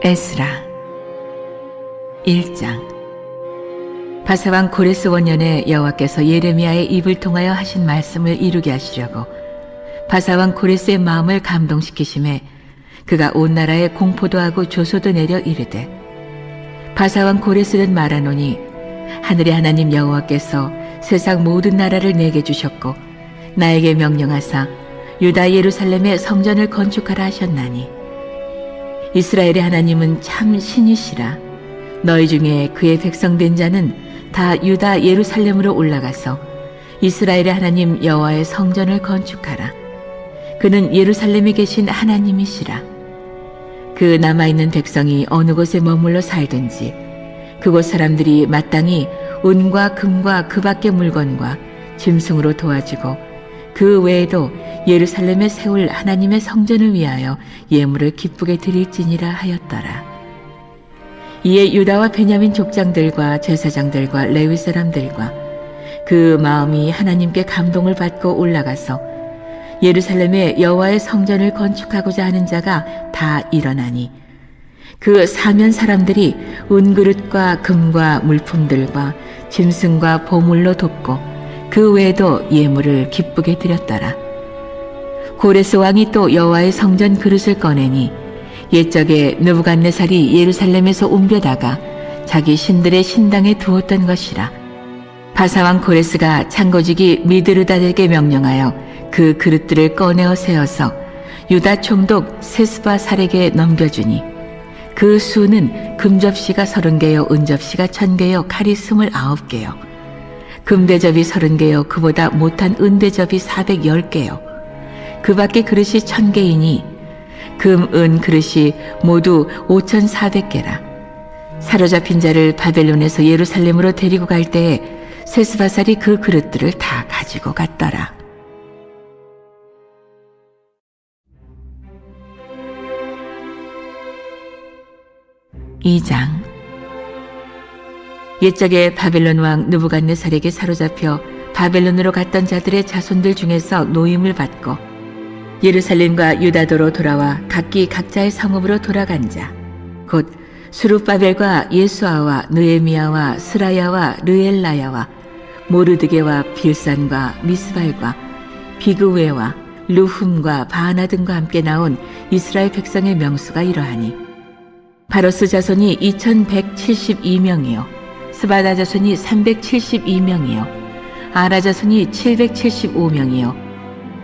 에스라 1장. 바사왕 고레스 원년에 여호와께서 예레미야의 입을 통하여 하신 말씀을 이루게 하시려고 바사왕 고레스의 마음을 감동시키심에 그가 온 나라에 공포도 하고 조소도 내려 이르되, 바사왕 고레스는 말하노니 하늘의 하나님 여호와께서 세상 모든 나라를 내게 주셨고 나에게 명령하사 유다 예루살렘에 성전을 건축하라 하셨나니, 이스라엘의 하나님은 참 신이시라. 너희 중에 그의 백성 된 자는 다 유다 예루살렘으로 올라가서 이스라엘의 하나님 여호와의 성전을 건축하라. 그는 예루살렘에 계신 하나님이시라. 그 남아있는 백성이 어느 곳에 머물러 살든지 그곳 사람들이 마땅히 은과 금과 그 밖의 물건과 짐승으로 도와주고 그 외에도 예루살렘에 세울 하나님의 성전을 위하여 예물을 기쁘게 드릴지니라 하였더라. 이에 유다와 베냐민 족장들과 제사장들과 레위 사람들과 그 마음이 하나님께 감동을 받고 올라가서 예루살렘에 여호와의 성전을 건축하고자 하는 자가 다 일어나니, 그 사면 사람들이 은그릇과 금과 물품들과 짐승과 보물로 돕고 그 외에도 예물을 기쁘게 드렸더라. 고레스 왕이 또 여호와의 성전 그릇을 꺼내니, 옛적에 느부갓네살이 예루살렘에서 옮겨다가 자기 신들의 신당에 두었던 것이라. 바사왕 고레스가 창고지기 미드르닷에게 명령하여 그 그릇들을 꺼내어 세워서 유다 총독 세스바살에게 넘겨주니, 그 수는 금접시가 30개요 은접시가 1000개요 칼이 29개요 금대접이 30개요 그보다 못한 은대접이 410개요 그 밖에 그릇이 1000개이니 금, 은 그릇이 모두 5400개라. 사로잡힌 자를 바벨론에서 예루살렘으로 데리고 갈 때에 세스바살이 그 그릇들을 다 가지고 갔더라. (2장) 옛적에 바벨론 왕 느부갓네살에게 사로잡혀 바벨론으로 갔던 자들의 자손들 중에서 노임을 받고 예루살렘과 유다도로 돌아와 각기 각자의 성읍으로 돌아간 자, 곧 수룹바벨과 예수아와 느헤미야와 스라야와 르엘라야와 모르드게와 빌산과 미스발과 비그웨와 루훔과 바하나 등과 함께 나온 이스라엘 백성의 명수가 이러하니, 바로스 자손이 2172명이요 스바다 자손이 372명이요 아라 자손이 775명이요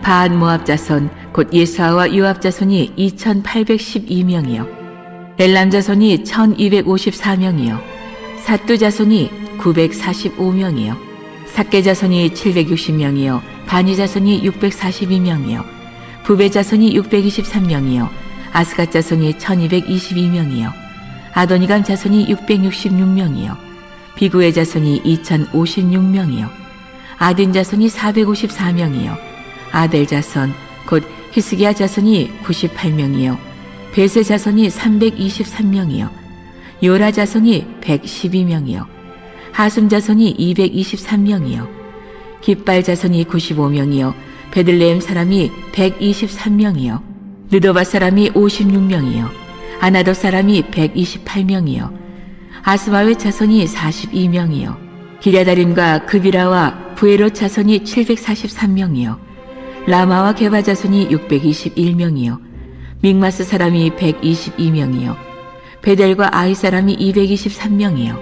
바한 모압 자손 곧 예수아와 요압 자손이 2812명이요 엘람 자손이 1254명이요 삿두 자손이 945명이요 삭게 자손이 760명이요 바니 자손이 642명이요 부베 자손이 623명이요 아스갓 자손이 1222명이요 아도니감 자손이 666명이요 비구의 자손이 2056명이요 아딘 자손이 454명이요 아델 자손 곧 히스기야 자손이 98명이요 베세 자손이 323명이요 요라 자손이 112명이요 하숨 자손이 223명이요 깃발 자손이 95명이요 베들레헴 사람이 123명이요 느도바 사람이 56명이요 아나도 사람이 128명이요 아스마웻 자손이 42명이요 기랴다림과 그비라와 부에롯 자손이 743명이요 라마와 게바 자손이 621명이요 믹마스 사람이 122명이요 베델과 아이 사람이 223명이요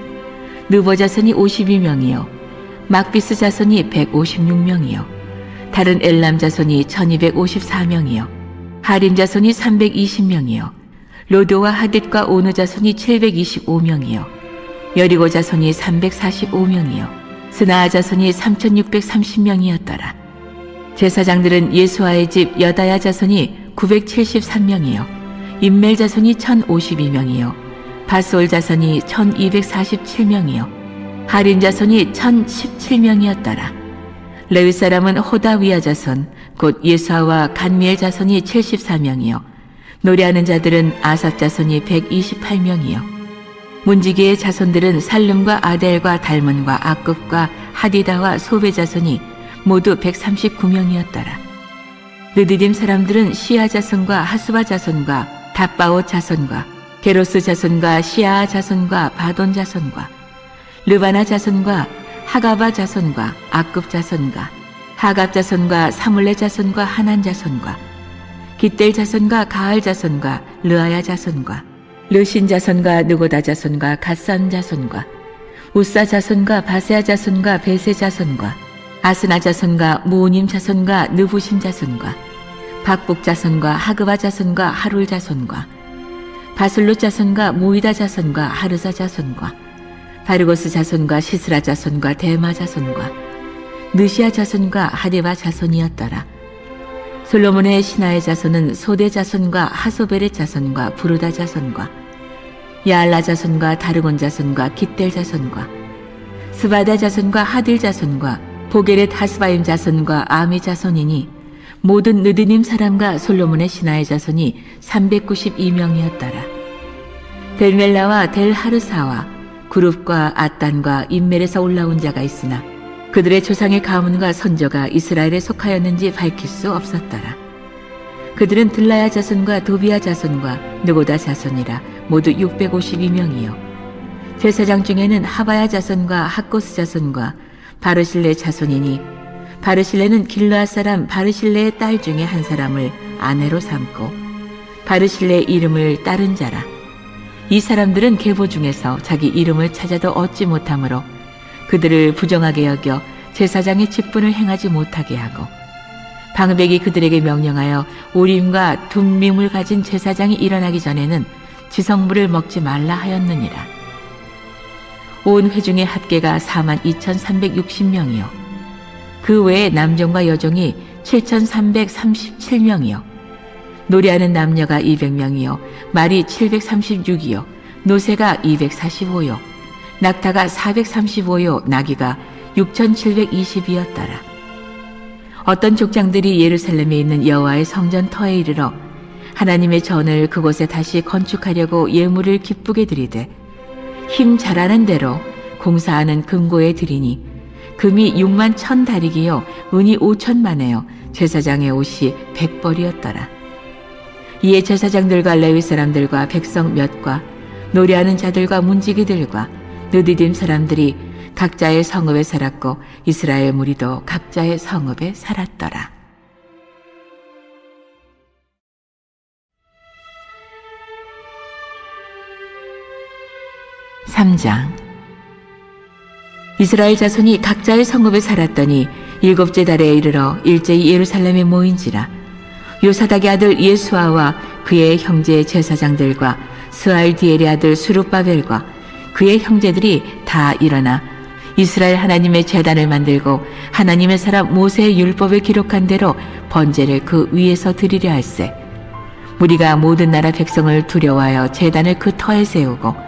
느보 자손이 52명이요 막비스 자손이 156명이요 다른 엘람 자손이 1254명이요 하림 자손이 320명이요 로드와 하딧과 오느 자손이 725명이요 여리고 자손이 345명이요 스나아 자손이 3630명이었더라. 제사장들은 예수아의 집 여다야 자손이 973명이요 임멜 자손이 1052명이요 바스올 자손이 1247명이요 하림 자손이 1017명이었더라. 레위 사람은 호다위야 자손 곧 예수아와 간미엘 자손이 74명이요 노래하는 자들은 아삽 자손이 128명이요 문지기의 자손들은 살룸과 아델과 달문과 아급과 하디다와 소베 자손이 모두 139명이었더라. 느디딤 사람들은 시아 자손과 하스바 자손과 답바오 자손과 게로스 자손과 시아 자손과 바돈 자손과 르바나 자손과 하가바 자손과 아급 자손과 하갑 자손과 사물레 자손과 하난 자손과 깃델 자손과 가알 자손과 르아야 자손과 르신 자손과 느고다 자손과 갓산 자손과 우사 자손과 바세아 자손과 베세 자손과 아스나 자손과 무우님 자손과 느부심 자손과 박북 자손과 하그바 자손과 하룰 자손과 바술로 자손과 무이다 자손과 하르사 자손과 바르고스 자손과 시스라 자손과 데마 자손과 느시아 자손과 하데바 자손이었더라. 솔로몬의 신하의 자손은 소대 자손과 하소벨의 자손과 부르다 자손과 야알라 자손과 다르곤 자손과 깃델 자손과 스바다 자손과 하딜 자손과 보게렛 하스바임 자손과 아미 자손이니 모든 느드님 사람과 솔로몬의 신하의 자손이 392명이었더라. 델멜라와 델하르사와 구룹과 아단과 인멜에서 올라온 자가 있으나 그들의 조상의 가문과 선조가 이스라엘에 속하였는지 밝힐 수 없었더라. 그들은 들라야 자손과 도비야 자손과 느고다 자손이라 모두 652명이요. 제사장 중에는 하바야 자손과 학고스 자손과 바르실레 자손이니 바르실레는 길르앗 사람 바르실레의 딸 중에 한 사람을 아내로 삼고 바르실레의 이름을 따른 자라. 이 사람들은 계보 중에서 자기 이름을 찾아도 얻지 못하므로 그들을 부정하게 여겨 제사장의 직분을 행하지 못하게 하고 방백이 그들에게 명령하여 우림과 둠밈을 가진 제사장이 일어나기 전에는 지성물을 먹지 말라 하였느니라. 온 회중의 합계가 42,360명이요 그 외에 남종과 여종이 7,337명이요 노래하는 남녀가 200명이요 말이 736이요 노새가 245요 낙타가 435요 나귀가 6,720이었더라. 어떤 족장들이 예루살렘에 있는 여호와의 성전 터에 이르러 하나님의 전을 그곳에 다시 건축하려고 예물을 기쁘게 드리되 힘 잘하는 대로 공사하는 금고에 드리니 금이 6만 1,000다리기요 은이 5천만에요 제사장의 옷이 100벌이었더라. 이에 제사장들과 레위 사람들과 백성 몇과 노래하는 자들과 문지기들과 느디딤 사람들이 각자의 성읍에 살았고 이스라엘 무리도 각자의 성읍에 살았더라. 3장. 이스라엘 자손이 각자의 성읍에 살았더니 7째 달에 이르러 일제히 예루살렘에 모인지라. 요사닥의 아들 예수아와 그의 형제 제사장들과 스알디엘의 아들 수룹바벨과 그의 형제들이 다 일어나 이스라엘 하나님의 제단을 만들고 하나님의 사람 모세의 율법에 기록한 대로 번제를 그 위에서 드리려 할세. 무리가 모든 나라 백성을 두려워하여 제단을 그 터에 세우고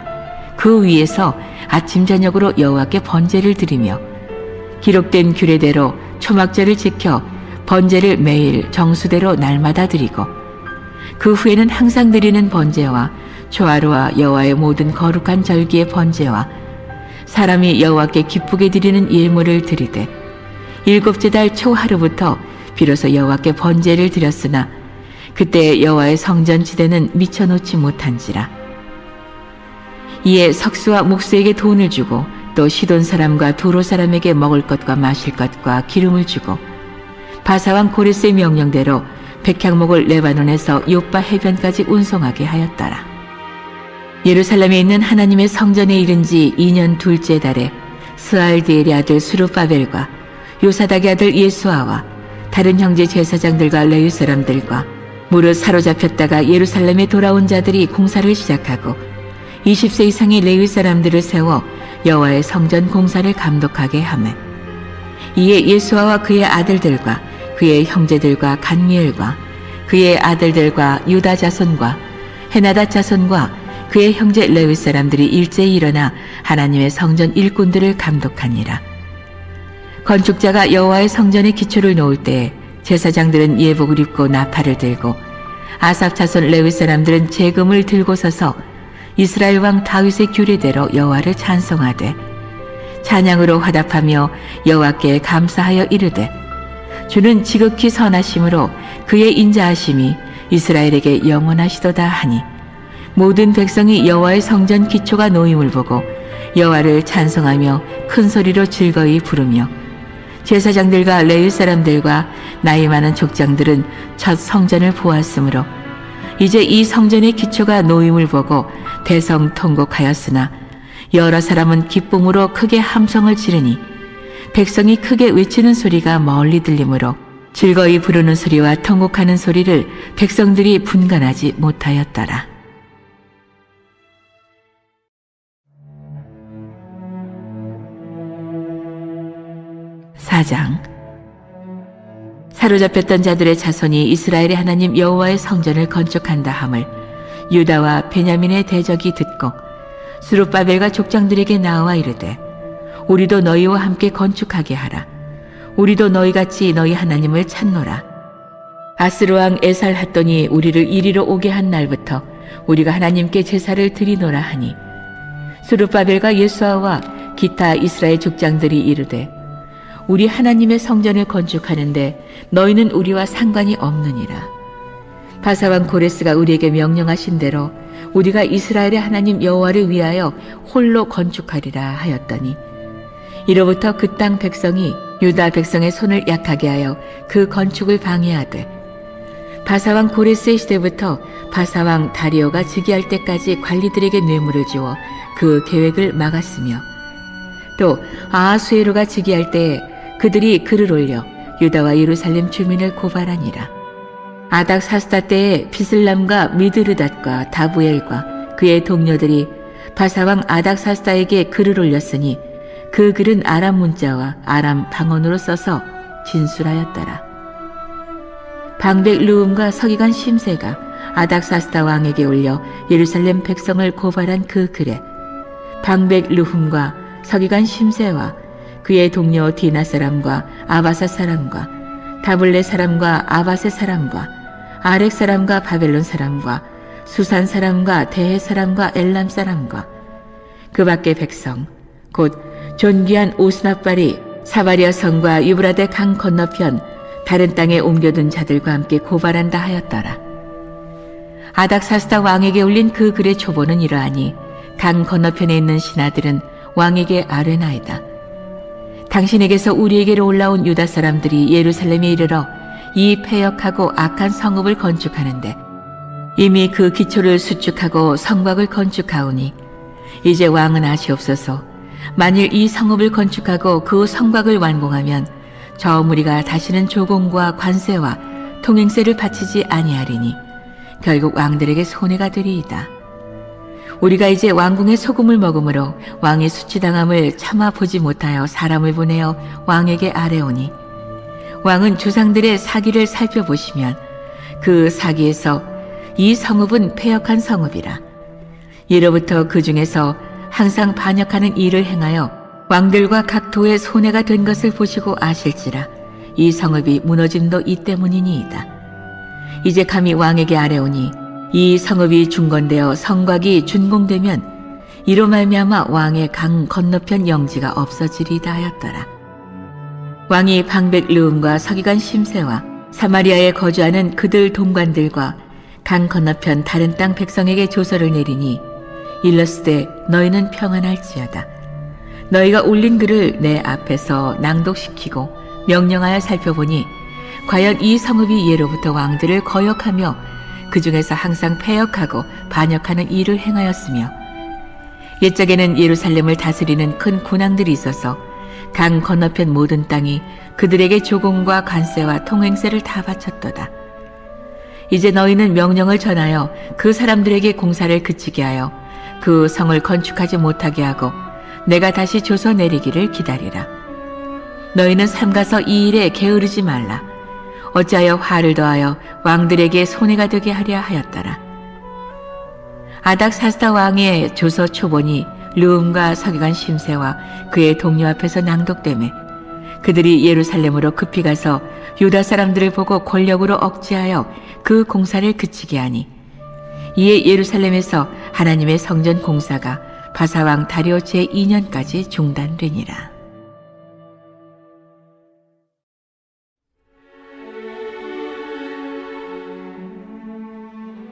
그 위에서 아침 저녁으로 여호와께 번제를 드리며 기록된 규례대로 초막절을 지켜 번제를 매일 정수대로 날마다 드리고 그 후에는 항상 드리는 번제와 초하루와 여호와의 모든 거룩한 절기의 번제와 사람이 여호와께 기쁘게 드리는 예물을 드리되 7째 달 초하루부터 비로소 여호와께 번제를 드렸으나 그때 여호와의 성전 지대는 미쳐놓지 못한지라. 이에 석수와 목수에게 돈을 주고 또 시돈 사람과 두로 사람에게 먹을 것과 마실 것과 기름을 주고 바사왕 고레스의 명령대로 백향목을 레바논에서 요빠 해변까지 운송하게 하였더라. 예루살렘에 있는 하나님의 성전에 이른 지 2년 둘째 달에 스알디엘의 아들 수룹바벨과 요사닥의 아들 예수아와 다른 형제 제사장들과 레위 사람들과 무릇 사로잡혔다가 예루살렘에 돌아온 자들이 공사를 시작하고 20세 이상의 레위 사람들을 세워 여호와의 성전 공사를 감독하게 하매 이에 예수아와 그의 아들들과 그의 형제들과 간미엘과 그의 아들들과 유다 자손과 헤나다 자손과 그의 형제 레위 사람들이 일제히 일어나 하나님의 성전 일꾼들을 감독하니라. 건축자가 여호와의 성전의 기초를 놓을 때 제사장들은 예복을 입고 나팔을 들고 아삽 자손 레위 사람들은 재금을 들고 서서 이스라엘 왕 다윗의 규례대로 여호와를 찬송하되 찬양으로 화답하며 여호와께 감사하여 이르되 주는 지극히 선하심으로 그의 인자하심이 이스라엘에게 영원하시도다 하니 모든 백성이 여호와의 성전 기초가 놓임을 보고 여호와를 찬송하며 큰 소리로 즐거이 부르며 제사장들과 레위 사람들과 나이 많은 족장들은 첫 성전을 보았으므로 이제 이 성전의 기초가 놓임을 보고 대성통곡하였으나 여러 사람은 기쁨으로 크게 함성을 지르니 백성이 크게 외치는 소리가 멀리 들리므로 즐거이 부르는 소리와 통곡하는 소리를 백성들이 분간하지 못하였더라. 4장. 사로잡혔던 자들의 자손이 이스라엘의 하나님 여호와의 성전을 건축한다 함을 유다와 베냐민의 대적이 듣고 스룹바벨과 족장들에게 나와 이르되 우리도 너희와 함께 건축하게 하라. 우리도 너희같이 너희 하나님을 찾노라. 아스루 왕 에살핫돈이 우리를 이리로 오게 한 날부터 우리가 하나님께 제사를 드리노라 하니 스룹바벨과 예수아와 기타 이스라엘 족장들이 이르되 우리 하나님의 성전을 건축하는데 너희는 우리와 상관이 없느니라. 바사왕 고레스가 우리에게 명령하신 대로 우리가 이스라엘의 하나님 여호와를 위하여 홀로 건축하리라 하였더니 이로부터 그 땅 백성이 유다 백성의 손을 약하게 하여 그 건축을 방해하되 바사왕 고레스의 시대부터 바사왕 다리오가 즉위할 때까지 관리들에게 뇌물을 주어 그 계획을 막았으며 또 아하수에로가 즉위할 때에 그들이 글을 올려 유다와 예루살렘 주민을 고발하니라. 아닥사스다 때에 비슬람과 미드르닷과 다부엘과 그의 동료들이 바사왕 아닥사스다에게 글을 올렸으니 그 글은 아람 문자와 아람 방언으로 써서 진술하였더라. 방백 르움과 서기관 심세가 아닥사스다 왕에게 올려 예루살렘 백성을 고발한 그 글에 방백 르훔과 서기관 심세와 그의 동료 디나 사람과 아바사 사람과 다블레 사람과 아바세 사람과 아렉 사람과 바벨론 사람과 수산 사람과 대해 사람과 엘람 사람과 그 밖의 백성 곧 존귀한 오스나발이 사바리아 성과 유브라데 강 건너편 다른 땅에 옮겨둔 자들과 함께 고발한다 하였더라. 아닥사스다 왕에게 올린 그 글의 초보는 이러하니 강 건너편에 있는 신하들은 왕에게 아뢰나이다. 당신에게서 우리에게로 올라온 유다 사람들이 예루살렘에 이르러 이 패역하고 악한 성읍을 건축하는데 이미 그 기초를 수축하고 성곽을 건축하오니 이제 왕은 아시옵소서. 만일 이 성읍을 건축하고 그 성곽을 완공하면 저 무리가 다시는 조공과 관세와 통행세를 바치지 아니하리니 결국 왕들에게 손해가 되리이다. 우리가 이제 왕궁의 소금을 먹음으로 왕이 수치당함을 참아 보지 못하여 사람을 보내어 왕에게 아뢰오니 왕은 조상들의 사기를 살펴보시면 그 사기에서 이 성읍은 패역한 성읍이라. 이로부터 그 중에서 항상 반역하는 일을 행하여 왕들과 각 도에 손해가 된 것을 보시고 아실지라. 이 성읍이 무너짐도 이 때문이니이다. 이제 감히 왕에게 아뢰오니 이 성읍이 중건되어 성곽이 준공되면 이로 말미암아 왕의 강 건너편 영지가 없어지리다 하였더라. 왕이 방백 르움과 서기관 심세와 사마리아에 거주하는 그들 동관들과 강 건너편 다른 땅 백성에게 조서를 내리니 일러스되 너희는 평안할지어다. 너희가 올린 글을 내 앞에서 낭독시키고 명령하여 살펴보니 과연 이 성읍이 예로부터 왕들을 거역하며 그 중에서 항상 패역하고 반역하는 일을 행하였으며 옛적에는 예루살렘을 다스리는 큰 군왕들이 있어서 강 건너편 모든 땅이 그들에게 조공과 관세와 통행세를 다 바쳤도다. 이제 너희는 명령을 전하여 그 사람들에게 공사를 그치게 하여 그 성을 건축하지 못하게 하고 내가 다시 조서 내리기를 기다리라. 너희는 삼가서 이 일에 게으르지 말라. 어찌하여 화를 더하여 왕들에게 손해가 되게 하려 하였더라. 아닥사스다 왕의 조서 초본이 르움과 서기관 심세와 그의 동료 앞에서 낭독되매 그들이 예루살렘으로 급히 가서 유다 사람들을 보고 권력으로 억제하여 그 공사를 그치게 하니 이에 예루살렘에서 하나님의 성전 공사가 바사왕 다리오 제2년까지 중단되니라.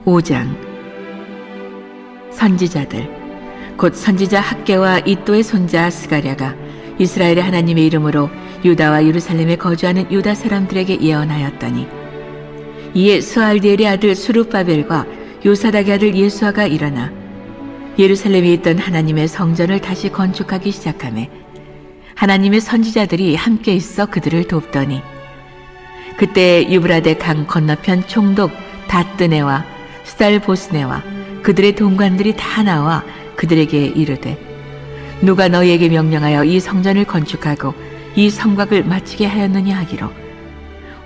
5장. 선지자들 곧 선지자 학개와 이또의 손자 스가랴가 이스라엘의 하나님의 이름으로 유다와 예루살렘에 거주하는 유다 사람들에게 예언하였더니 이에 스알디엘의 아들 수룹바벨과 요사닥의 아들 예수아가 일어나 예루살렘에 있던 하나님의 성전을 다시 건축하기 시작하며 하나님의 선지자들이 함께 있어 그들을 돕더니 그때 유브라데 강 건너편 총독 다뜨네와 스달보스네와 그들의 동관들이 다 나와 그들에게 이르되 누가 너희에게 명령하여 이 성전을 건축하고 이 성곽을 마치게 하였느냐 하기로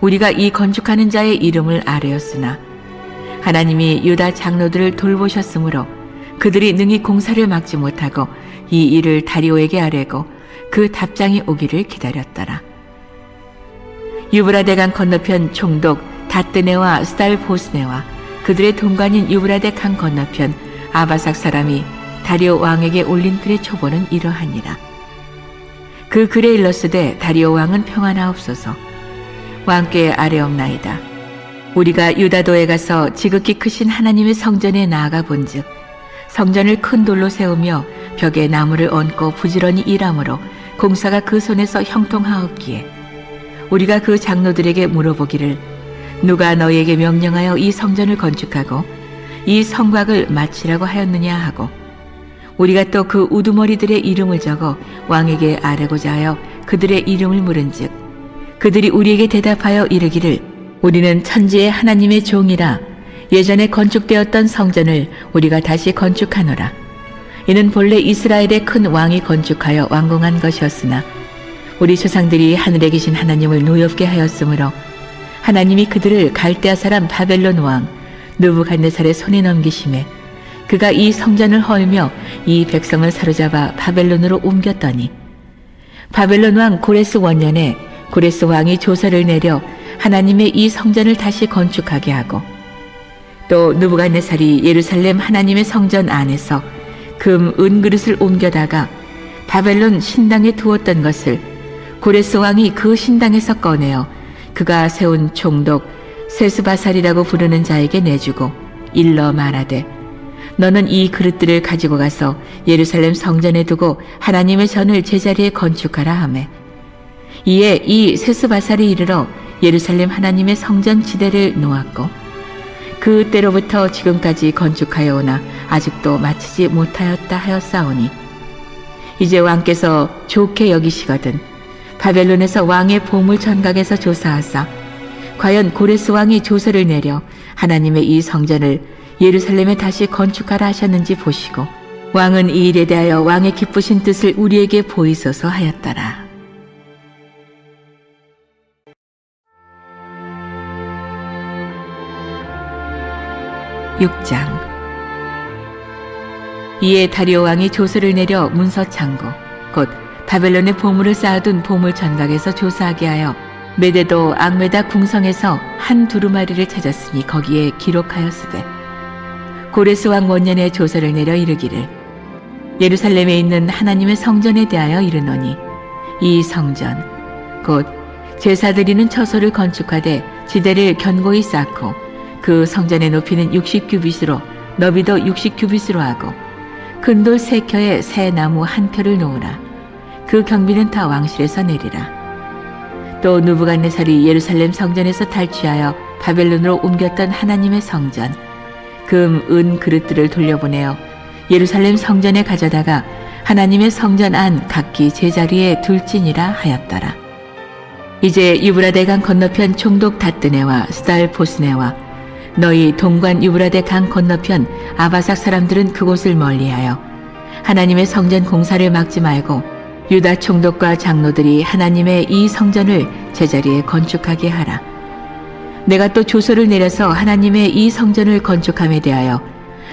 우리가 이 건축하는 자의 이름을 아뢰었으나 하나님이 유다 장로들을 돌보셨으므로 그들이 능히 공사를 막지 못하고 이 일을 다리오에게 아뢰고 그 답장이 오기를 기다렸더라. 유브라데강 건너편 총독 다뜨네와 스달보스네와 그들의 동관인 유브라데 강 건너편 아바삭 사람이 다리오 왕에게 올린 글의 초본은 이러하니라. 그 글에 일렀으되 다리오 왕은 평안하옵소서. 왕께 아뢰옵나이다. 우리가 유다도에 가서 지극히 크신 하나님의 성전에 나아가 본즉 성전을 큰 돌로 세우며 벽에 나무를 얹고 부지런히 일하므로 공사가 그 손에서 형통하옵기에 우리가 그 장로들에게 물어보기를 누가 너희에게 명령하여 이 성전을 건축하고 이 성곽을 마치라고 하였느냐 하고 우리가 또 그 우두머리들의 이름을 적어 왕에게 아뢰고자 하여 그들의 이름을 물은즉 그들이 우리에게 대답하여 이르기를 우리는 천지의 하나님의 종이라 예전에 건축되었던 성전을 우리가 다시 건축하노라. 이는 본래 이스라엘의 큰 왕이 건축하여 완공한 것이었으나 우리 조상들이 하늘에 계신 하나님을 노엽게 하였으므로 하나님이 그들을 갈대아 사람 바벨론 왕 느부갓네살의 손에 넘기심에 그가 이 성전을 헐며 이 백성을 사로잡아 바벨론으로 옮겼더니 바벨론 왕 고레스 원년에 고레스 왕이 조서를 내려 하나님의 이 성전을 다시 건축하게 하고 또 느부갓네살이 예루살렘 하나님의 성전 안에서 금, 은 그릇을 옮겨다가 바벨론 신당에 두었던 것을 고레스 왕이 그 신당에서 꺼내어 그가 세운 총독 세스바살이라고 부르는 자에게 내주고 일러 말하되 너는 이 그릇들을 가지고 가서 예루살렘 성전에 두고 하나님의 전을 제자리에 건축하라 하매 이에 이 세스바살이 이르러 예루살렘 하나님의 성전 지대를 놓았고 그때로부터 지금까지 건축하여 오나 아직도 마치지 못하였다 하였사오니 이제 왕께서 좋게 여기시거든 바벨론에서 왕의 보물 전각에서 조사하사 과연 고레스 왕이 조서를 내려 하나님의 이 성전을 예루살렘에 다시 건축하라 하셨는지 보시고 왕은 이 일에 대하여 왕의 기쁘신 뜻을 우리에게 보이소서 하였더라. (6장) 이에 다리오 왕이 조서를 내려 문서 창고 곧 바벨론의 보물을 쌓아둔 보물 전각에서 조사하게 하여 메데도 앙메다 궁성에서 한 두루마리를 찾았으니 거기에 기록하였으되 고레스 왕 원년에 조서를 내려 이르기를 예루살렘에 있는 하나님의 성전에 대하여 이르노니 이 성전 곧 제사 드리는 처소를 건축하되 지대를 견고히 쌓고 그 성전의 높이는 60규빗으로 너비도 60규빗으로 하고 큰 돌 3켜에 새 나무 1켜를 놓으라. 그 경비는 다 왕실에서 내리라. 또 느부갓네살이 예루살렘 성전에서 탈취하여 바벨론으로 옮겼던 하나님의 성전 금, 은 그릇들을 돌려보내어 예루살렘 성전에 가져다가 하나님의 성전 안 각기 제자리에 둘지니라 하였더라. 이제 유브라데 강 건너편 총독 다뜨네와 스달보스네와 너희 동관 유브라데 강 건너편 아바삭 사람들은 그곳을 멀리하여 하나님의 성전 공사를 막지 말고 유다 총독과 장로들이 하나님의 이 성전을 제자리에 건축하게 하라. 내가 또 조서를 내려서 하나님의 이 성전을 건축함에 대하여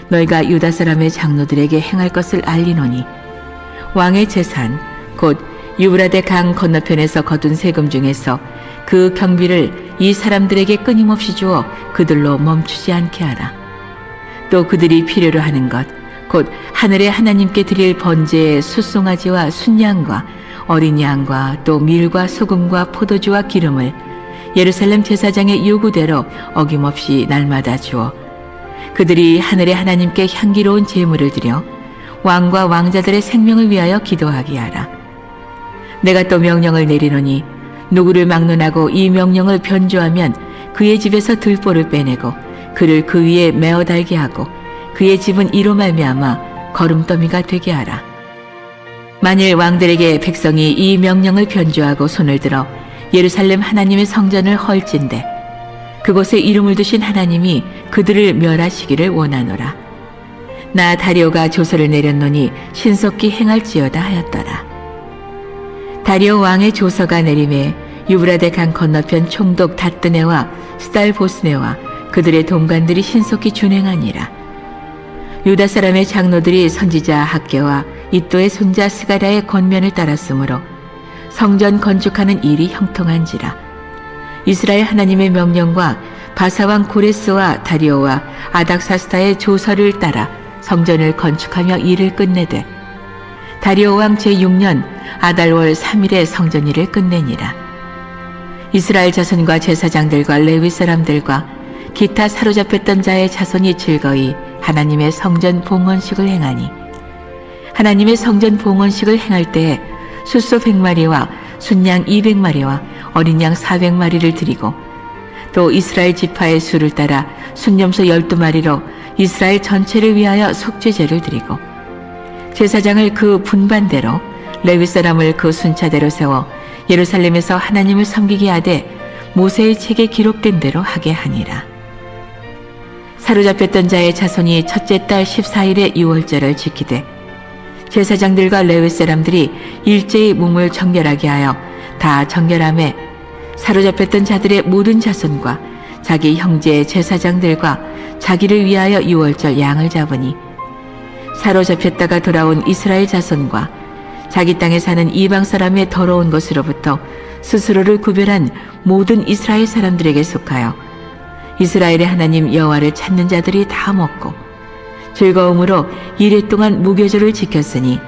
너희가 유다 사람의 장로들에게 행할 것을 알리노니 왕의 재산 곧 유브라데 강 건너편에서 거둔 세금 중에서 그 경비를 이 사람들에게 끊임없이 주어 그들로 멈추지 않게 하라. 또 그들이 필요로 하는 것 곧 하늘의 하나님께 드릴 번제의 숫송아지와 순양과 어린 양과 또 밀과 소금과 포도주와 기름을 예루살렘 제사장의 요구대로 어김없이 날마다 주어 그들이 하늘의 하나님께 향기로운 제물을 드려 왕과 왕자들의 생명을 위하여 기도하게 하라. 내가 또 명령을 내리노니 누구를 막론하고 이 명령을 변조하면 그의 집에서 들보를 빼내고 그를 그 위에 메어 달게 하고 그의 집은 이로 말미암아 거름더미가 되게 하라. 만일 왕들에게 백성이 이 명령을 변조하고 손을 들어 예루살렘 하나님의 성전을 헐진대 그곳에 이름을 두신 하나님이 그들을 멸하시기를 원하노라. 나 다리오가 조서를 내렸노니 신속히 행할지어다 하였더라. 다리오 왕의 조서가 내림에 유브라데 강 건너편 총독 다뜨네와 스달보스네와 그들의 동관들이 신속히 준행하니라. 유다 사람의 장로들이 선지자 학개와 이또의 손자 스가랴의 권면을 따랐으므로 성전 건축하는 일이 형통한지라. 이스라엘 하나님의 명령과 바사왕 고레스와 다리오와 아닥사스다의 조서를 따라 성전을 건축하며 일을 끝내되 다리오 왕 제6년 아달월 3일에 성전 일을 끝내니라. 이스라엘 자손과 제사장들과 레위 사람들과 기타 사로잡혔던 자의 자손이 즐거이 하나님의 성전 봉헌식을 행하니 하나님의 성전 봉헌식을 행할 때에 숫소 100마리와 순양 200마리와 어린 양 400마리를 드리고 또 이스라엘 지파의 수를 따라 순염소 12마리로 이스라엘 전체를 위하여 속죄제를 드리고 제사장을 그 분반대로 레위 사람을 그 순차대로 세워 예루살렘에서 하나님을 섬기게 하되 모세의 책에 기록된 대로 하게 하니라. 사로잡혔던 자의 자손이 첫째 달 14일에 유월절을 지키되 제사장들과 레위 사람들이 일제히 몸을 정결하게 하여 다 정결함에 사로잡혔던 자들의 모든 자손과 자기 형제 제사장들과 자기를 위하여 유월절 양을 잡으니 사로잡혔다가 돌아온 이스라엘 자손과 자기 땅에 사는 이방 사람의 더러운 것으로부터 스스로를 구별한 모든 이스라엘 사람들에게 속하여 이스라엘의 하나님 여호와를 찾는 자들이 다 먹고 즐거움으로 이레 동안 무교절을 지켰으니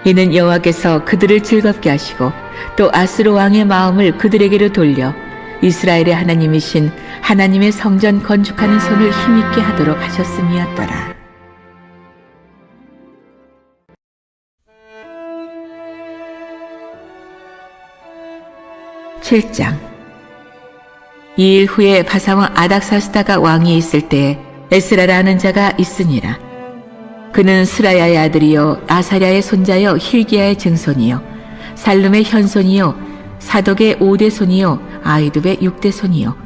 이는 여호와께서 그들을 즐겁게 하시고 또 아스로 왕의 마음을 그들에게로 돌려 이스라엘의 하나님이신 하나님의 성전 건축하는 손을 힘있게 하도록 하셨음이었더라. 7장. 이 일 후에 바사왕 아닥사스다가 왕이 있을 때에 에스라라는 자가 있으니라. 그는 스라야의 아들이요 아사랴의 손자요 힐기야의 증손이요 살룸의 현손이요 사독의 5대 손이요 아이둡의 6대 손이요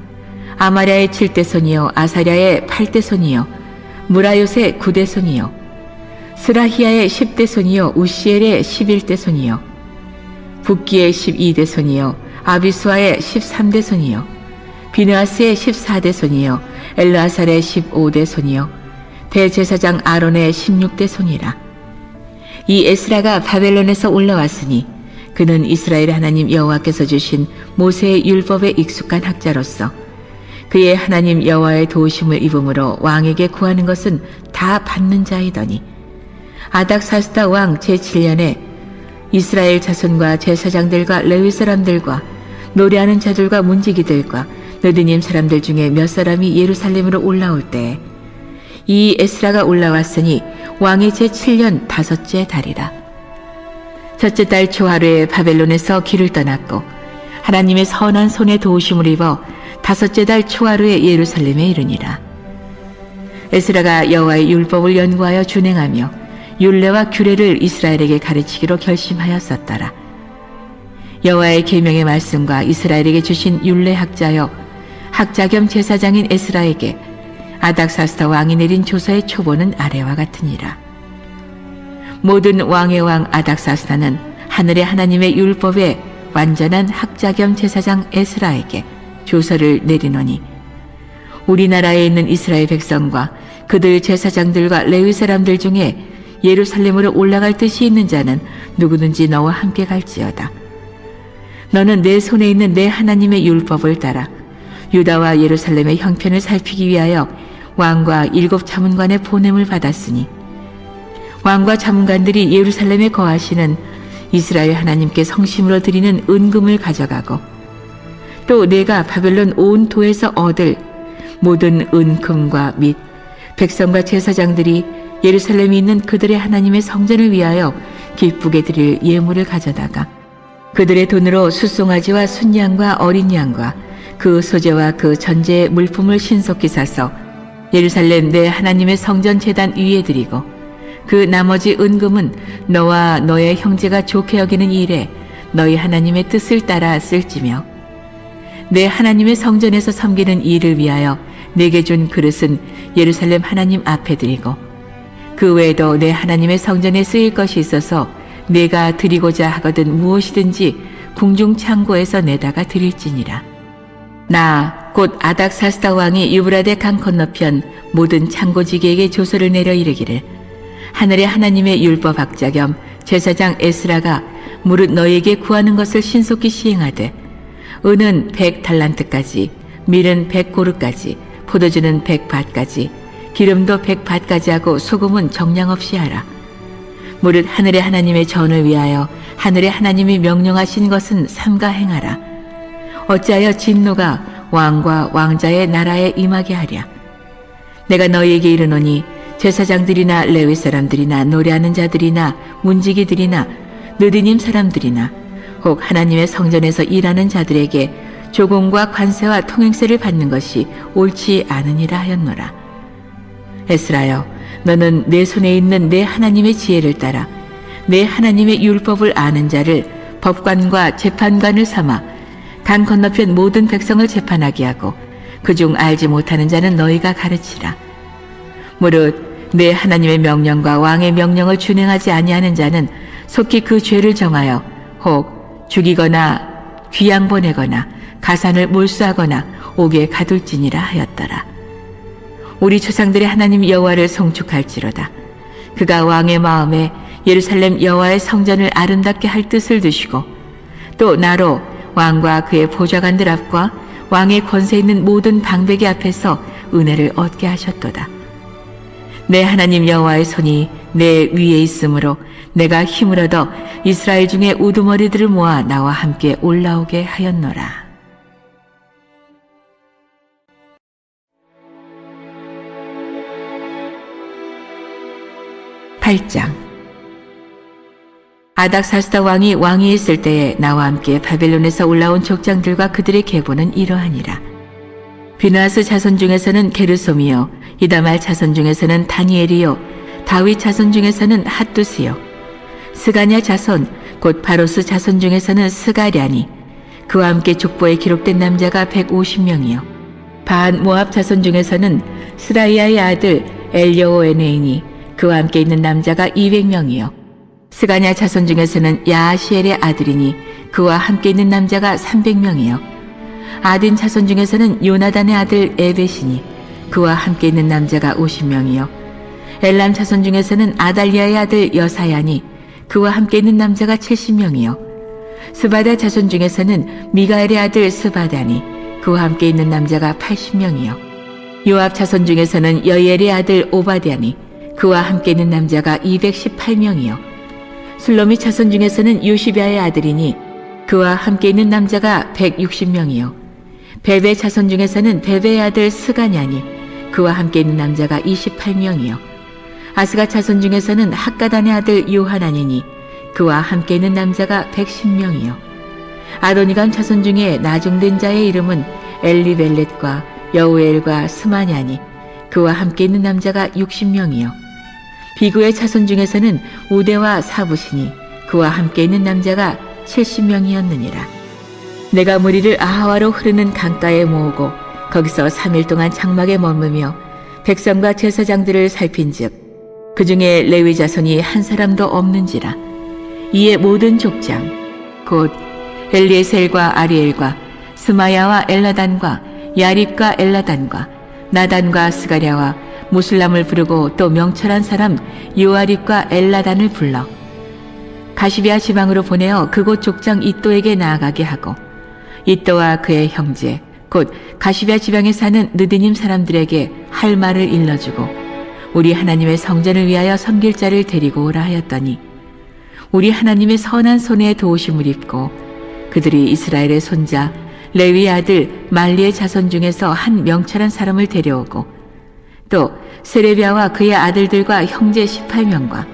아마랴의 7대 손이요 아사랴의 8대 손이요 무라요의 9대 손이요 스라히야의 10대 손이요 우시엘의 11대 손이요 붓기의 12대 손이요 아비수아의 13대 손이요 비느하스의 14대 손이요 엘르아살의 15대 손이요 대제사장 아론의 16대 손이라. 이 에스라가 바벨론에서 올라왔으니 그는 이스라엘 하나님 여호와께서 주신 모세의 율법에 익숙한 학자로서 그의 하나님 여호와의 도우심을 입음으로 왕에게 구하는 것은 다 받는 자이더니 아닥사스다 왕 제7년에 이스라엘 자손과 제사장들과 레위 사람들과 노래하는 자들과 문지기들과 느드님 사람들 중에 몇 사람이 예루살렘으로 올라올 때에 이 에스라가 올라왔으니 왕의 제7년 5째 달이라. 첫째 달 초하루에 바벨론에서 길을 떠났고 하나님의 선한 손에 도우심을 입어 5째 달 초하루에 예루살렘에 이르니라. 에스라가 여호와의 율법을 연구하여 준행하며 율례와 규례를 이스라엘에게 가르치기로 결심하였었더라. 여호와의 계명의 말씀과 이스라엘에게 주신 율례 학자여 학자 겸 제사장인 에스라에게 아닥사스다 왕이 내린 조서의 초본은 아래와 같으니라. 모든 왕의 왕 아닥사스다는 하늘의 하나님의 율법에 완전한 학자 겸 제사장 에스라에게 조서를 내리노니 우리나라에 있는 이스라엘 백성과 그들 제사장들과 레위 사람들 중에 예루살렘으로 올라갈 뜻이 있는 자는 누구든지 너와 함께 갈지어다. 너는 내 손에 있는 내 하나님의 율법을 따라 유다와 예루살렘의 형편을 살피기 위하여 왕과 7 자문관의 보냄을 받았으니 왕과 자문관들이 예루살렘에 거하시는 이스라엘 하나님께 성심으로 드리는 은금을 가져가고 또 내가 바벨론 온 도에서 얻을 모든 은금과 및 백성과 제사장들이 예루살렘에 있는 그들의 하나님의 성전을 위하여 기쁘게 드릴 예물을 가져다가 그들의 돈으로 숫송아지와 순양과 어린 양과 그 소재와 그 전제의 물품을 신속히 사서 예루살렘 내 하나님의 성전 제단 위에 드리고 그 나머지 은금은 너와 너의 형제가 좋게 여기는 일에 너희 하나님의 뜻을 따라 쓸지며 내 하나님의 성전에서 섬기는 일을 위하여 내게 준 그릇은 예루살렘 하나님 앞에 드리고 그 외에도 내 하나님의 성전에 쓰일 것이 있어서 내가 드리고자 하거든 무엇이든지 궁중 창고에서 내다가 드릴지니라. 나 곧 아닥사스다 왕이 유브라데 강 건너편 모든 창고지기에게 조서를 내려 이르기를 하늘의 하나님의 율법 학자 겸 제사장 에스라가 무릇 너희에게 구하는 것을 신속히 시행하되 은은 100달란트까지 밀은 100고르까지 포도주는 100밭까지 기름도 100밭까지 하고 소금은 정량 없이 하라. 무릇 하늘의 하나님의 전을 위하여 하늘의 하나님이 명령하신 것은 삼가 행하라. 어찌하여 진노가 왕과 왕자의 나라에 임하게 하랴. 내가 너희에게 이르노니 제사장들이나 레위 사람들이나 노래하는 자들이나 문지기들이나 느디님 사람들이나 혹 하나님의 성전에서 일하는 자들에게 조공과 관세와 통행세를 받는 것이 옳지 않으니라 하였노라. 에스라여, 너는 내 손에 있는 내 하나님의 지혜를 따라 내 하나님의 율법을 아는 자를 법관과 재판관을 삼아 강 건너편 모든 백성을 재판하게 하고 그중 알지 못하는 자는 너희가 가르치라. 무릇 내 하나님의 명령과 왕의 명령을 준행하지 아니하는 자는 속히 그 죄를 정하여 혹 죽이거나 귀양 보내거나 가산을 몰수하거나 옥에 가둘지니라 하였더라. 우리 조상들의 하나님 여호와를 송축할지로다. 그가 왕의 마음에 예루살렘 여호와의 성전을 아름답게 할 뜻을 두시고 또 나로 왕과 그의 보좌관들 앞과 왕의 권세 있는 모든 방백이 앞에서 은혜를 얻게 하셨도다. 내 하나님 여호와의 손이 내 위에 있으므로 내가 힘을 얻어 이스라엘 중에 우두머리들을 모아 나와 함께 올라오게 하였노라. 8장. 아닥사스다 왕이 왕위에 있을 때에 나와 함께 바벨론에서 올라온 족장들과 그들의 계보는 이러하니라. 비느하스 자손 중에서는 게르솜이요, 이다말 자손 중에서는 다니엘이요, 다윗 자손 중에서는 핫두스요, 스가냐 자손 곧 바로스 자손 중에서는 스가랴니, 그와 함께 족보에 기록된 남자가 150명이요, 반 모압 자손 중에서는 스라이아의 아들 엘여호에네이니, 그와 함께 있는 남자가 200명이요, 스가냐 자손 중에서는 야하시엘의 아들이니 그와 함께 있는 남자가 300명이요, 아딘 자손 중에서는 요나단의 아들 에벳이니 그와 함께 있는 남자가 50명이요, 엘람 자손 중에서는 아달리아의 아들 여사야니 그와 함께 있는 남자가 70명이요, 스바다 자손 중에서는 미가엘의 아들 스바다니 그와 함께 있는 남자가 80명이요, 요압 자손 중에서는 여이엘의 아들 오바댜니 그와 함께 있는 남자가 218명이요, 술로미 자손 중에서는 요시비아의 아들이니 그와 함께 있는 남자가 160명이요, 베베 자손 중에서는 베베의 아들 스가냐니 그와 함께 있는 남자가 28명이요, 아스가 자손 중에서는 학가단의 아들 요하나니니 그와 함께 있는 남자가 110명이요, 아도니감 자손 중에 나중된 자의 이름은 엘리벨렛과 여우엘과 스마냐니 그와 함께 있는 남자가 60명이요, 비구의 자손 중에서는 우대와 사부시니 그와 함께 있는 남자가 70명이었느니라. 내가 무리를 아하와로 흐르는 강가에 모으고 거기서 3일 동안 장막에 머무며 백성과 제사장들을 살핀즉 그 중에 레위 자손이 한 사람도 없는지라. 이에 모든 족장 곧 엘리에셀과 아리엘과 스마야와 엘라단과 야립과 엘라단과 나단과 스가랴와 무술람을 부르고 또 명철한 사람 요아립과 엘라단을 불러 가시비아 지방으로 보내어 그곳 족장 이또에게 나아가게 하고 이또와 그의 형제 곧 가시비아 지방에 사는 느디님 사람들에게 할 말을 일러주고 우리 하나님의 성전을 위하여 섬길 자를 데리고 오라 하였더니 우리 하나님의 선한 손에 도우심을 입고 그들이 이스라엘의 손자 레위 아들 말리의 자손 중에서 한 명철한 사람을 데려오고 또 세레비아와 그의 아들들과 형제 18명과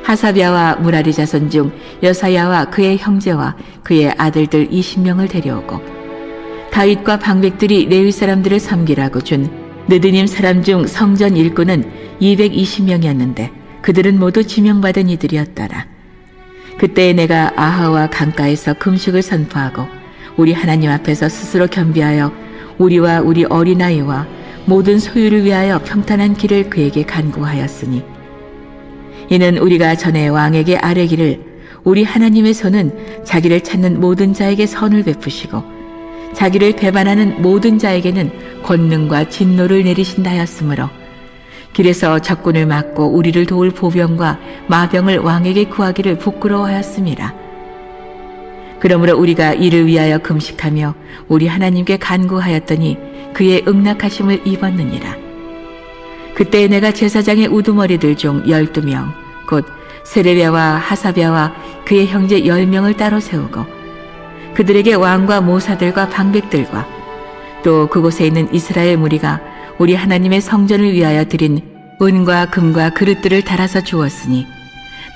하사비아와 무라리 자손 중 여사야와 그의 형제와 그의 아들들 20명을 데려오고 다윗과 방백들이 레위 사람들을 섬기라고 준 느드님 사람 중 성전 일꾼은 220명이었는데 그들은 모두 지명받은 이들이었더라. 그때 내가 아하와 강가에서 금식을 선포하고 우리 하나님 앞에서 스스로 겸비하여 우리와 우리 어린아이와 모든 소유를 위하여 평탄한 길을 그에게 간구하였으니 이는 우리가 전에 왕에게 아뢰기를 우리 하나님의 손은 자기를 찾는 모든 자에게 선을 베푸시고 자기를 배반하는 모든 자에게는 권능과 진노를 내리신다 하였으므로 길에서 적군을 막고 우리를 도울 보병과 마병을 왕에게 구하기를 부끄러워하였습니다. 그러므로 우리가 이를 위하여 금식하며 우리 하나님께 간구하였더니 그의 응낙하심을 입었느니라. 그때 내가 제사장의 우두머리들 중 12명 곧 세레비아와 하사비아와 그의 형제 10명을 따로 세우고 그들에게 왕과 모사들과 방백들과 또 그곳에 있는 이스라엘 무리가 우리 하나님의 성전을 위하여 드린 은과 금과 그릇들을 달아서 주었으니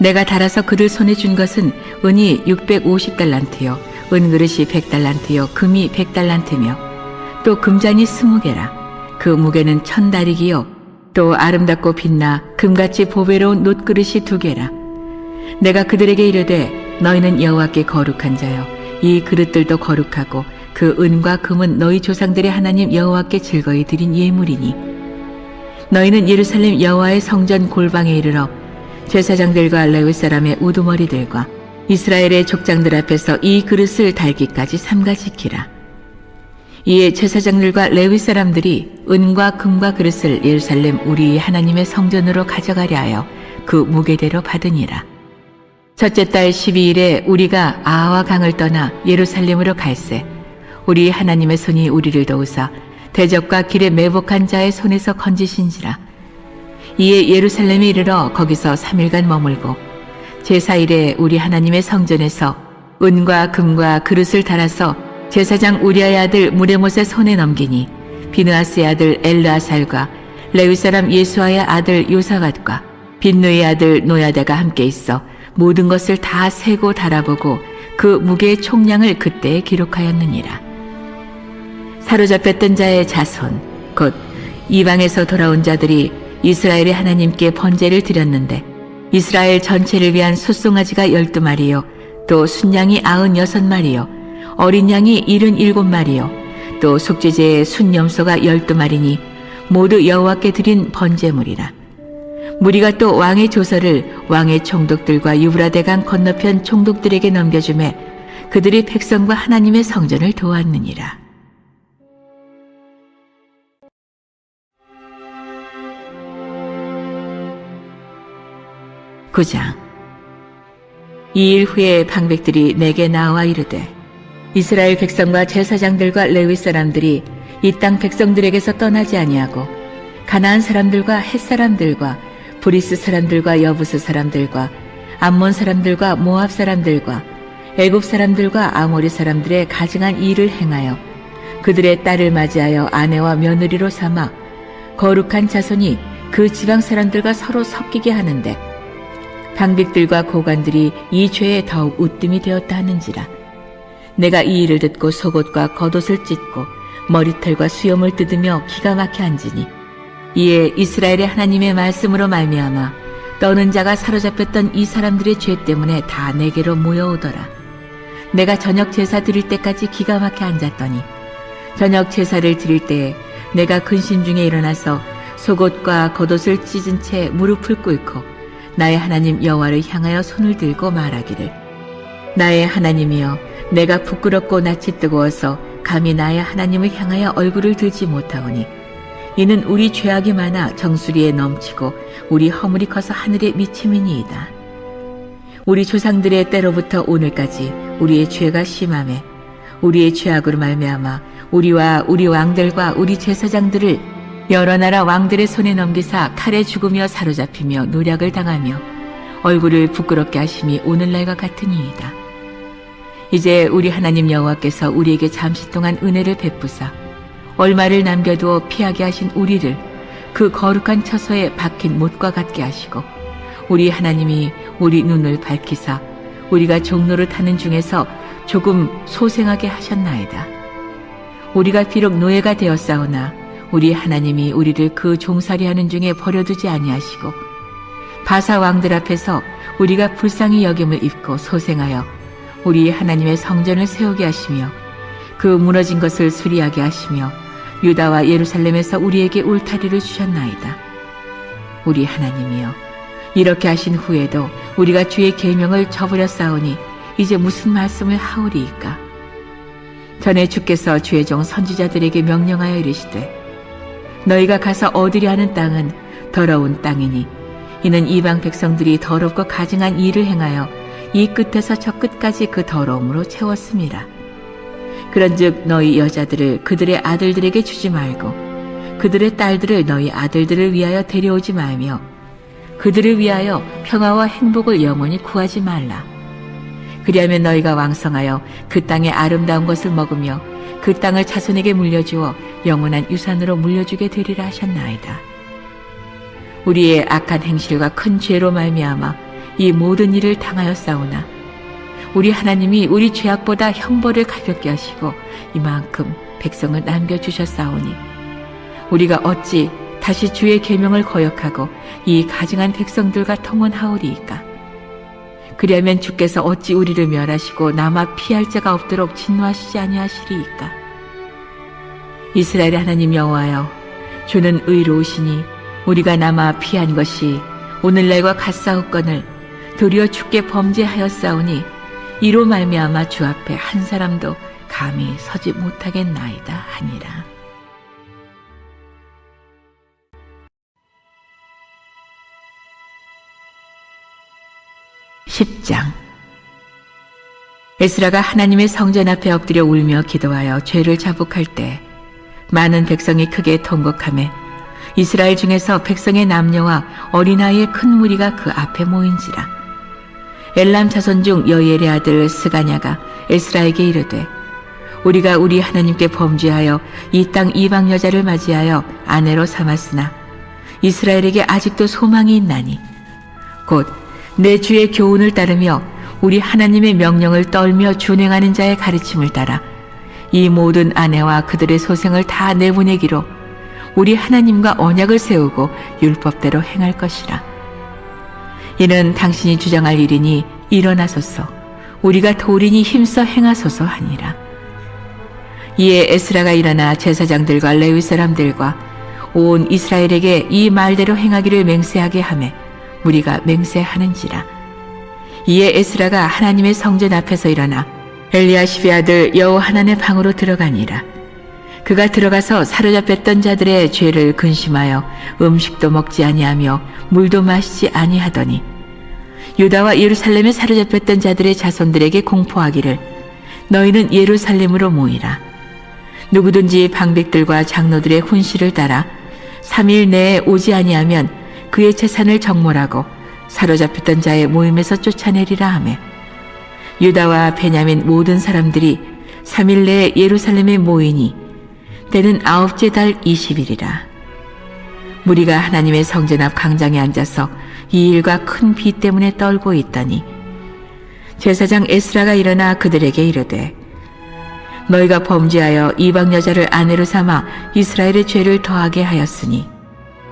내가 달아서 그들 손에 준 것은 은이 650달란트요 은그릇이 100달란트요 금이 100달란트며 또 금잔이 20개라 그 무게는 1000다리기요 또 아름답고 빛나 금같이 보배로운 놋그릇이 2개라 내가 그들에게 이르되 너희는 여호와께 거룩한 자여 이 그릇들도 거룩하고 그 은과 금은 너희 조상들의 하나님 여호와께 즐거이 드린 예물이니 너희는 예루살렘 여호와의 성전 골방에 이르러 제사장들과 레위 사람의 우두머리들과 이스라엘의 족장들 앞에서 이 그릇을 달기까지 삼가지키라. 이에 제사장들과 레위 사람들이 은과 금과 그릇을 예루살렘 우리 하나님의 성전으로 가져가려 하여 그 무게대로 받으니라. 첫째 달 12일에 우리가 아하와 강을 떠나 예루살렘으로 갈새 우리 하나님의 손이 우리를 도우사 대적과 길에 매복한 자의 손에서 건지신지라. 이에 예루살렘에 이르러 거기서 3일간 머물고 제4일에 우리 하나님의 성전에서 은과 금과 그릇을 달아서 제사장 우리아의 아들 무레못의 손에 넘기니 비느하스의 아들 엘르아살과 레위 사람 예수아의 아들 요사밧과 빈누의 아들 노야다가 함께 있어 모든 것을 다 세고 달아보고 그 무게의 총량을 그때에 기록하였느니라. 사로잡혔던 자의 자손 곧 이방에서 돌아온 자들이 이스라엘의 하나님께 번제를 드렸는데 이스라엘 전체를 위한 숫송아지가 12마리요 또 순양이 96마리요 어린 양이 77마리요 또 속죄제의 순염소가 12마리니 모두 여호와께 드린 번제물이라. 무리가 또 왕의 조서를 왕의 총독들과 유브라데강 건너편 총독들에게 넘겨주매 그들이 백성과 하나님의 성전을 도왔느니라. 9장. 2일 후에 방백들이 내게 나와 이르되 이스라엘 백성과 제사장들과 레위 사람들이 이 땅 백성들에게서 떠나지 아니하고 가나안 사람들과 헷 사람들과 브리스 사람들과 여부스 사람들과 암몬 사람들과 모압 사람들과 애굽 사람들과 아모리 사람들의 가증한 일을 행하여 그들의 딸을 맞이하여 아내와 며느리로 삼아 거룩한 자손이 그 지방 사람들과 서로 섞이게 하는데 방백들과 고관들이 이 죄에 더욱 우뜸이 되었다 하는지라. 내가 이 일을 듣고 속옷과 겉옷을 찢고 머리털과 수염을 뜯으며 기가 막혀 앉으니 이에 이스라엘의 하나님의 말씀으로 말미암아 떠는 자가 사로잡혔던 이 사람들의 죄 때문에 다 내게로 모여오더라. 내가 저녁 제사 드릴 때까지 기가 막혀 앉았더니 저녁 제사를 드릴 때에 내가 근심 중에 일어나서 속옷과 겉옷을 찢은 채 무릎을 꿇고 나의 하나님 여호와를 향하여 손을 들고 말하기를 나의 하나님이여 내가 부끄럽고 낯이 뜨거워서 감히 나의 하나님을 향하여 얼굴을 들지 못하오니 이는 우리 죄악이 많아 정수리에 넘치고 우리 허물이 커서 하늘에 미침이니이다. 우리 조상들의 때로부터 오늘까지 우리의 죄가 심하매 우리의 죄악으로 말미암아 우리와 우리 왕들과 우리 제사장들을 여러 나라 왕들의 손에 넘기사 칼에 죽으며 사로잡히며 노략을 당하며 얼굴을 부끄럽게 하심이 오늘날과 같으니이다. 이제 우리 하나님 여호와께서 우리에게 잠시 동안 은혜를 베푸사 얼마를 남겨두어 피하게 하신 우리를 그 거룩한 처소에 박힌 못과 같게 하시고 우리 하나님이 우리 눈을 밝히사 우리가 종노릇 하는 중에서 조금 소생하게 하셨나이다. 우리가 비록 노예가 되었사오나 우리 하나님이 우리를 그 종살이하는 중에 버려두지 아니하시고 바사 왕들 앞에서 우리가 불쌍히 여김을 입고 소생하여 우리 하나님의 성전을 세우게 하시며 그 무너진 것을 수리하게 하시며 유다와 예루살렘에서 우리에게 울타리를 주셨나이다. 우리 하나님이여, 이렇게 하신 후에도 우리가 주의 계명을 저버렸사오니 이제 무슨 말씀을 하오리이까? 전에 주께서 주의 종 선지자들에게 명령하여 이르시되 너희가 가서 얻으려 하는 땅은 더러운 땅이니 이는 이방 백성들이 더럽고 가증한 일을 행하여 이 끝에서 저 끝까지 그 더러움으로 채웠습니다. 그런즉 너희 여자들을 그들의 아들들에게 주지 말고 그들의 딸들을 너희 아들들을 위하여 데려오지 말며 그들을 위하여 평화와 행복을 영원히 구하지 말라. 그리하면 너희가 왕성하여 그 땅의 아름다운 것을 먹으며 그 땅을 자손에게 물려주어 영원한 유산으로 물려주게 되리라 하셨나이다. 우리의 악한 행실과 큰 죄로 말미암아 이 모든 일을 당하였사오나 우리 하나님이 우리 죄악보다 형벌을 가볍게 하시고 이만큼 백성을 남겨주셨사오니 우리가 어찌 다시 주의 계명을 거역하고 이 가증한 백성들과 통혼하오리이까? 그리하면 주께서 어찌 우리를 멸하시고 남아 피할 자가 없도록 진노하시지 아니하시리이까? 이스라엘의 하나님 여호와여, 주는 의로우시니 우리가 남아 피한 것이 오늘날과 같사옵거늘 도리어 주께 범죄하였사오니 이로 말미암아 주 앞에 한 사람도 감히 서지 못하겠나이다 하니라. (10장) 에스라가 하나님의 성전 앞에 엎드려 울며 기도하여 죄를 자복할 때 많은 백성이 크게 통곡하매 이스라엘 중에서 백성의 남녀와 어린아이의 큰 무리가 그 앞에 모인지라. 엘람 자손 중 여이엘의 아들 스가냐가 에스라에게 이르되 우리가 우리 하나님께 범죄하여 이 땅 이방 여자를 맞이하여 아내로 삼았으나 이스라엘에게 아직도 소망이 있나니 곧 내 주의 교훈을 따르며 우리 하나님의 명령을 떨며 준행하는 자의 가르침을 따라 이 모든 아내와 그들의 소생을 다 내보내기로 우리 하나님과 언약을 세우고 율법대로 행할 것이라. 이는 당신이 주장할 일이니 일어나소서 우리가 도리니 힘써 행하소서 하니라. 이에 에스라가 일어나 제사장들과 레위 사람들과 온 이스라엘에게 이 말대로 행하기를 맹세하게 하매 무리가 맹세하는지라. 이에 에스라가 하나님의 성전 앞에서 일어나 엘리야십의 아들 여호하난의 방으로 들어가니라. 그가 들어가서 사로잡혔던 자들의 죄를 근심하여 음식도 먹지 아니하며 물도 마시지 아니하더니 유다와 예루살렘에 사로잡혔던 자들의 자손들에게 공포하기를 너희는 예루살렘으로 모이라. 누구든지 방백들과 장로들의 훈시를 따라 3일 내에 오지 아니하면 그의 재산을 정몰하고 사로잡혔던 자의 모임에서 쫓아내리라 하매 유다와 베냐민 모든 사람들이 3일 내에 예루살렘에 모이니 때는 9째 달 20일이라. 무리가 하나님의 성전 앞 광장에 앉아서 이 일과 큰 비 때문에 떨고 있더니 제사장 에스라가 일어나 그들에게 이르되 너희가 범죄하여 이방 여자를 아내로 삼아 이스라엘의 죄를 더하게 하였으니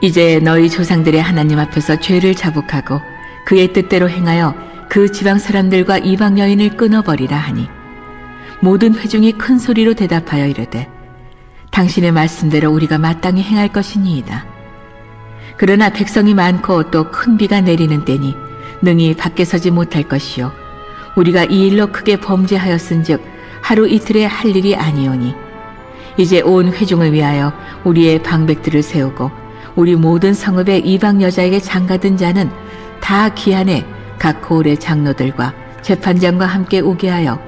이제 너희 조상들의 하나님 앞에서 죄를 자복하고 그의 뜻대로 행하여 그 지방 사람들과 이방 여인을 끊어버리라 하니 모든 회중이 큰 소리로 대답하여 이르되 당신의 말씀대로 우리가 마땅히 행할 것이니이다. 그러나 백성이 많고 또 큰 비가 내리는 때니 능히 밖에 서지 못할 것이요 우리가 이 일로 크게 범죄하였은즉 하루 이틀에 할 일이 아니오니 이제 온 회중을 위하여 우리의 방백들을 세우고 우리 모든 성읍의 이방 여자에게 장가든 자는 다 기한에 각 고을의 장로들과 재판장과 함께 오게 하여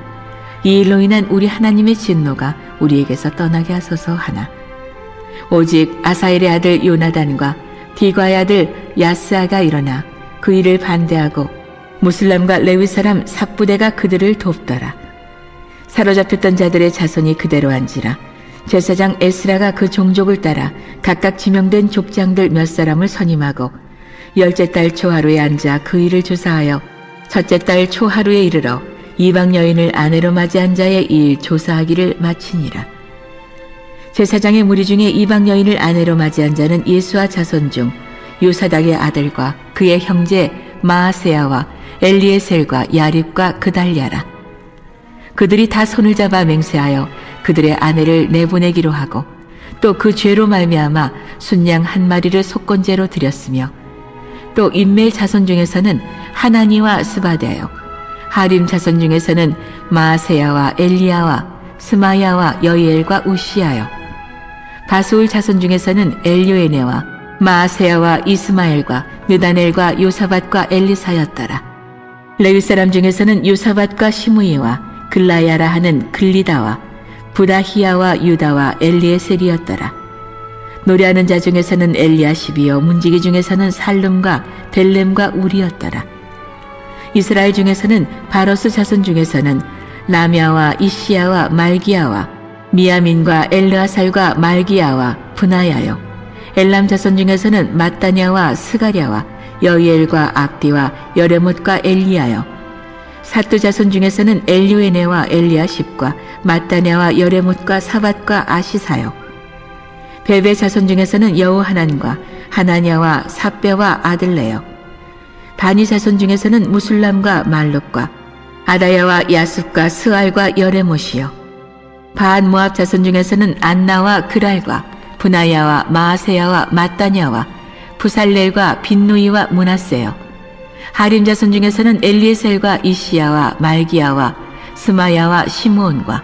이 일로 인한 우리 하나님의 진노가 우리에게서 떠나게 하소서 하나 오직 아사엘의 아들 요나단과 디과의 아들 야스아가 일어나 그 일을 반대하고 무슬람과 레위 사람 삽부대가 그들을 돕더라. 사로잡혔던 자들의 자손이 그대로 한지라 제사장 에스라가 그 종족을 따라 각각 지명된 족장들 몇 사람을 선임하고 10째 달 초하루에 앉아 그 일을 조사하여 첫째 달 초하루에 이르러 이방 여인을 아내로 맞이한 자의 일 조사하기를 마치니라. 제사장의 무리 중에 이방 여인을 아내로 맞이한 자는 예수와 자손 중 요사닥의 아들과 그의 형제 마아세야와 엘리에셀과 야립과 그달랴라. 그들이 다 손을 잡아 맹세하여 그들의 아내를 내보내기로 하고 또 그 죄로 말미암아 순양 한 마리를 속건제로 드렸으며 또 인멜 자손 중에서는 하나니와 스바데요, 하림 자손 중에서는 마아세야와 엘리야와 스마야와 여이엘과 우시야요, 바수울 자손 중에서는 엘요에네와 마아세야와 이스마엘과 느다넬과 요사밧과 엘리사였더라. 레위 사람 중에서는 요사밧과 시므이와 글라야라 하는 글리다와 부다히야와 유다와 엘리에셀이었더라. 노래하는 자 중에서는 엘리야십이요 문지기 중에서는 살룸과 델렘과 우리였더라. 이스라엘 중에서는 바로스 자손 중에서는 라미아와 이시야와 말기야와 미야민과 엘르아살과 말기야와 분하야요, 엘람 자손 중에서는 마따냐와 스가랴와 여이엘과 압디와 여레못과 엘리야요, 사뚜 자손 중에서는 엘요에네와 엘리야십과 마따냐와 여레못과 사밧과 아시사요, 베베 자손 중에서는 여호하난과 하나냐와 삽베와 아들레요, 바니 자손 중에서는 무술람과 말룩과 아다야와 야습과 스알과 여레못이요, 바한 모압 자손 중에서는 안나와 그랄과 분하야와 마아세야와 마따냐와 부살렐과 빈누이와 문하세요, 하림 자손 중에서는 엘리에셀과 이시야와 말기야와 스마야와 시므온과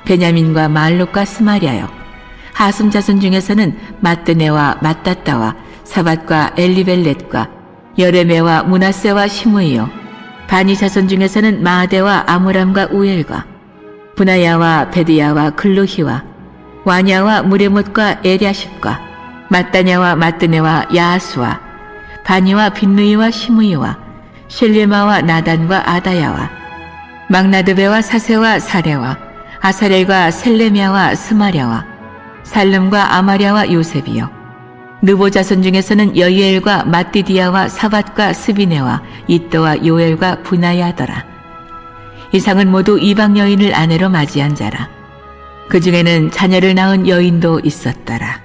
베냐민과 말룩과 스마랴요, 하숨 자손 중에서는 마뜨네와 마따따와 사밧과 엘리벨렛과 여레메와 문하세와 시므이요, 바니 자손 중에서는 마아데와 아므람과 우엘과 분하야와 베드야와 글루히와 와냐와 무레못과 에랴십과 마따냐와 마뜨네와 야하수와 바니와 빈누이와 시므이와 셸레마와 나단과 아다야와 막나드베와 사세와 사레와 아사렐과 셀레미아와 스마랴와 살름과 아마랴와 요셉이요, 느보 자손 중에서는 여이엘과 마띠디야와 사밧과 스비네와 이또와 요엘과 분하야더라. 이상은 모두 이방 여인을 아내로 맞이한 자라. 그 중에는 자녀를 낳은 여인도 있었더라.